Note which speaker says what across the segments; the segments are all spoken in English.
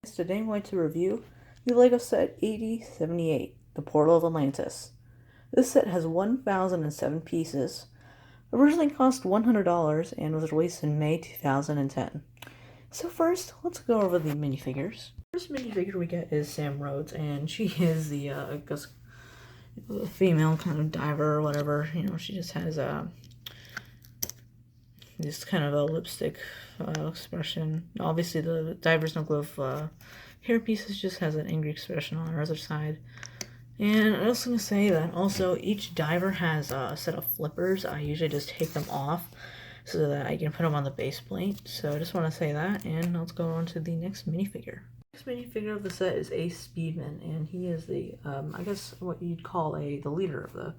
Speaker 1: Today I'm going to review the LEGO set 8078, The Portal of Atlantis. This set has 1,007 pieces, originally cost $100 and was released in May 2010. So first, let's go over the minifigures. The first minifigure we get is Sam Rhodes, and she is the, I guess, female kind of diver or whatever. You know, she just has this kind of a lipstick expression. Obviously, the diver's no glove hair pieces just has an angry expression on her other side. And I was going to say that also each diver has a set of flippers. I usually just take them off so that I can put them on the base plate. So I just want to say that, and let's go on to the next minifigure. The next minifigure of the set is a Speedman, and he is the, I guess what you'd call the leader of the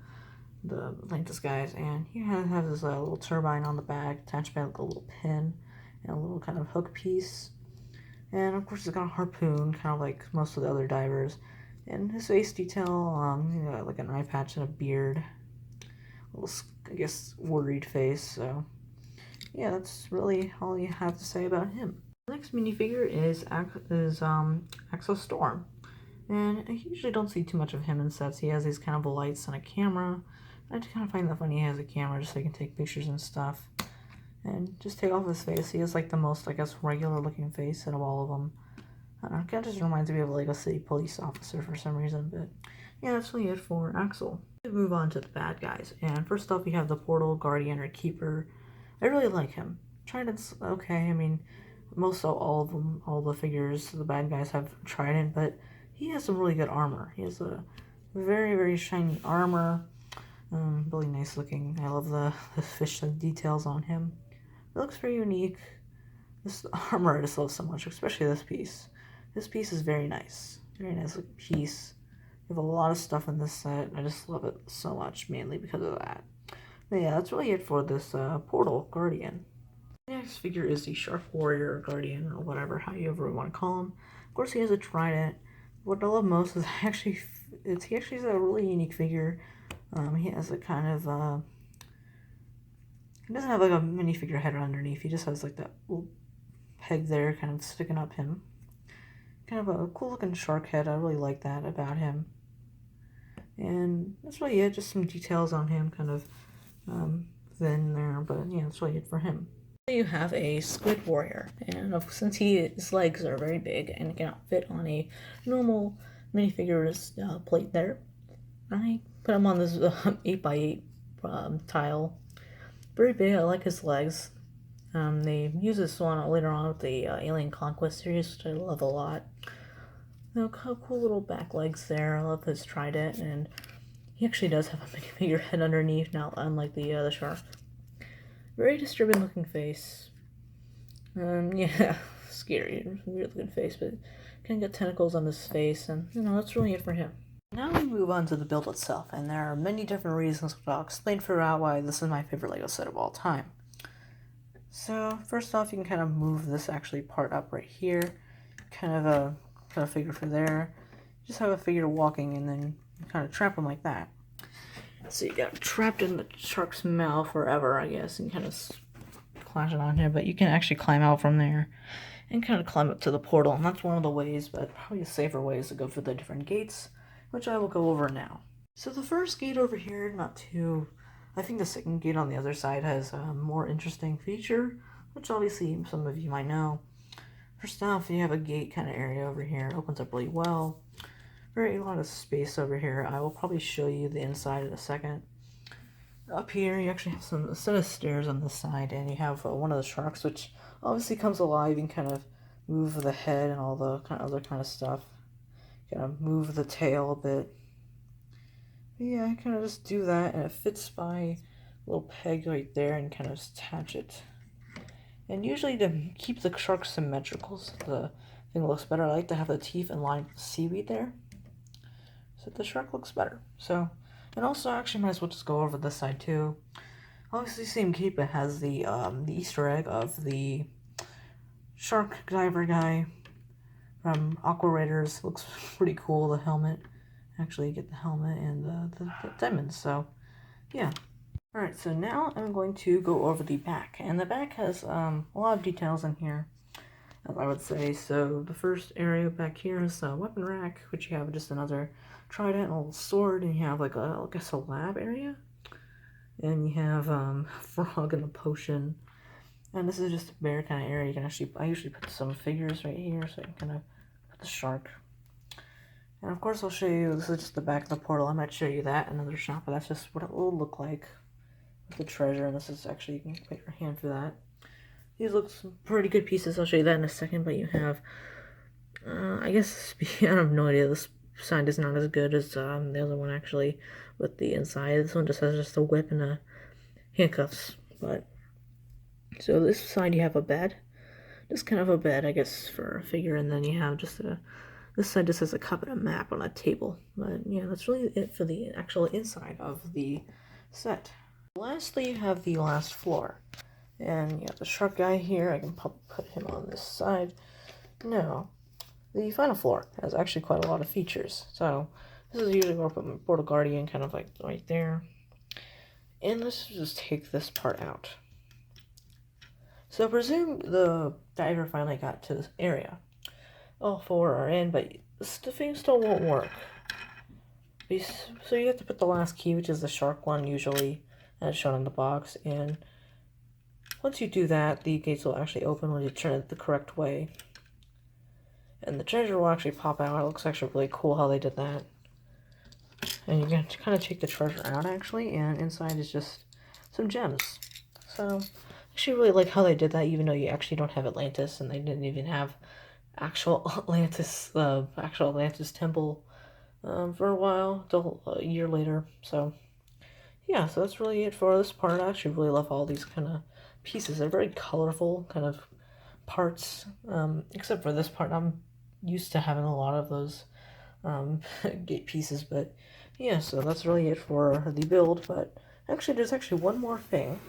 Speaker 1: Atlantis guys, and he has this little turbine on the back attached by like a little pin and a little kind of hook piece, and of course he's got a harpoon, kind of like most of the other divers. And his face detail, you know, like an eye patch and a beard, a little, I guess, worried face. So yeah, that's really all you have to say about him. The next minifigure is EXO Storm, and I usually don't see too much of him in sets. He has these kind of lights and a camera. I just kind of find that funny he has a camera just so he can take pictures and stuff. And just take off his face. He has like the most, I guess, regular looking face out of all of them. I don't know, it kind of just reminds me of like a city police officer for some reason. But yeah, that's really it for Axel. We move on to the bad guys. And first off, we have the Portal, Guardian, or Keeper. I really like him. Trident's okay. I mean, most of all of them, all the figures, the bad guys have Trident, but he has some really good armor. He has a very, very shiny armor. Really nice looking. I love the fish details on him. It looks very unique. This armor I just love so much, especially this piece. This piece is very nice. Very nice looking piece. You have a lot of stuff in this set. I just love it so much, mainly because of that. But yeah, that's really it for this Portal Guardian. The next figure is the Shark Warrior or Guardian, or whatever, however you want to call him. Of course, he has a trident. What I love most is he actually is a really unique figure. He has a kind of, he doesn't have like a minifigure head underneath. He just has like that little peg there kind of sticking up him. Kind of a cool looking shark head. I really like that about him. And that's really it. Just some details on him, kind of thin there. But yeah, that's really it for him. You have a Squid Warrior, and since his legs are very big and cannot fit on a normal minifigure's plate there, I put him on this 8x8 tile. Very big. I like his legs. They use this one later on with the Alien Conquest series, which I love a lot. You know, cool little back legs there. I love his trident, and he actually does have a minifigure head underneath, now unlike the shark. Very disturbing looking face. Yeah, scary, weird looking face, but kind of got tentacles on his face, and you know, that's really it for him. Now we move on to the build itself, and there are many different reasons which I'll explain throughout why this is my favorite LEGO set of all time. So first off, you can kind of move this actually part up right here, kind of figure for there. Just have a figure walking, and then you kind of trap them like that. So you got trapped in the shark's mouth forever, I guess, and kind of clash it on here. But you can actually climb out from there and kind of climb up to the portal. And that's one of the ways, but probably a safer way is to go through the different gates, which I will go over now. So the first gate over here, I think the second gate on the other side has a more interesting feature, which obviously some of you might know. First off, you have a gate kind of area over here. It opens up really well. A lot of space over here. I will probably show you the inside in a second. Up here, you actually have a set of stairs on this side, and you have one of the sharks, which obviously comes alive. You can kind of move the head and all the other kind of stuff. Kind of move the tail a bit. But yeah, I kind of just do that, and it fits by a little peg right there, and kind of just attach it. And usually to keep the shark symmetrical, so the thing looks better, I like to have the teeth in line with the seaweed there, so the shark looks better. So, and also actually might as well just go over this side too. Obviously, same cape, it has the Easter egg of the shark diver guy from Aqua Raiders. Looks pretty cool. The helmet, actually you get the helmet and the diamonds. So, yeah. All right. So now I'm going to go over the back, and the back has a lot of details in here. I would say. So the first area back here is the weapon rack, which you have just another trident and a little sword, and you have like a, I guess, a lab area. And you have frog and a potion. And this is just a bare kind of area. You can actually, I usually put some figures right here, so I can kind of put the shark. And of course I'll show you, this is just the back of the portal. I might show you that in another shop, but that's just what it will look like with the treasure. And this is actually, you can put your hand for that. These look some pretty good pieces. I'll show you that in a second, but you have, I guess, I have no idea. This side is not as good as the other one, actually, with the inside. This one just has just a whip and a handcuffs, but so this side you have a bed, just kind of a bed, I guess, for a figure, and then you have just a, this side just has a cup and a map on a table. But yeah, that's really it for the actual inside of the set. Lastly, you have the last floor, and you have the shark guy here. I can probably put him on this side. Now, the final floor has actually quite a lot of features. So this is usually where I put my Portal Guardian, kind of like right there. And let's just take this part out. So presume the diver finally got to this area. All four are in, but the thing still won't work. So you have to put the last key, which is the shark one usually, as shown in the box. And once you do that, the gates will actually open when you turn it the correct way. And the treasure will actually pop out. It looks actually really cool how they did that. And you can kind of take the treasure out, actually, and inside is just some gems. So I actually really like how they did that, even though you actually don't have Atlantis, and they didn't even have actual Atlantis, actual Atlantis temple for a while, until a year later. So yeah, so that's really it for this part. I actually really love all these kind of pieces. They're very colorful kind of parts, except for this part. I'm used to having a lot of those gate pieces, but yeah, so that's really it for the build. But actually, there's actually one more thing.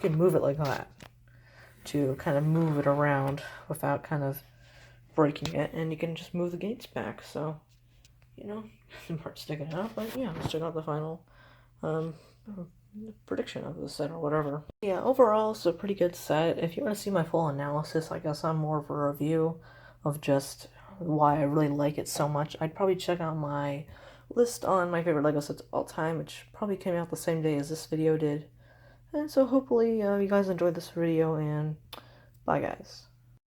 Speaker 1: You can move it like that to kind of move it around without kind of breaking it, and you can just move the gates back. So, you know, some parts sticking out, but yeah, let's check out the final prediction of the set or whatever. Yeah, overall, it's a pretty good set. If you want to see my full analysis, I guess I'm more of a review of just why I really like it so much. I'd probably check out my list on my favorite LEGO sets of all time, which probably came out the same day as this video did. And so hopefully you guys enjoyed this video, and bye guys.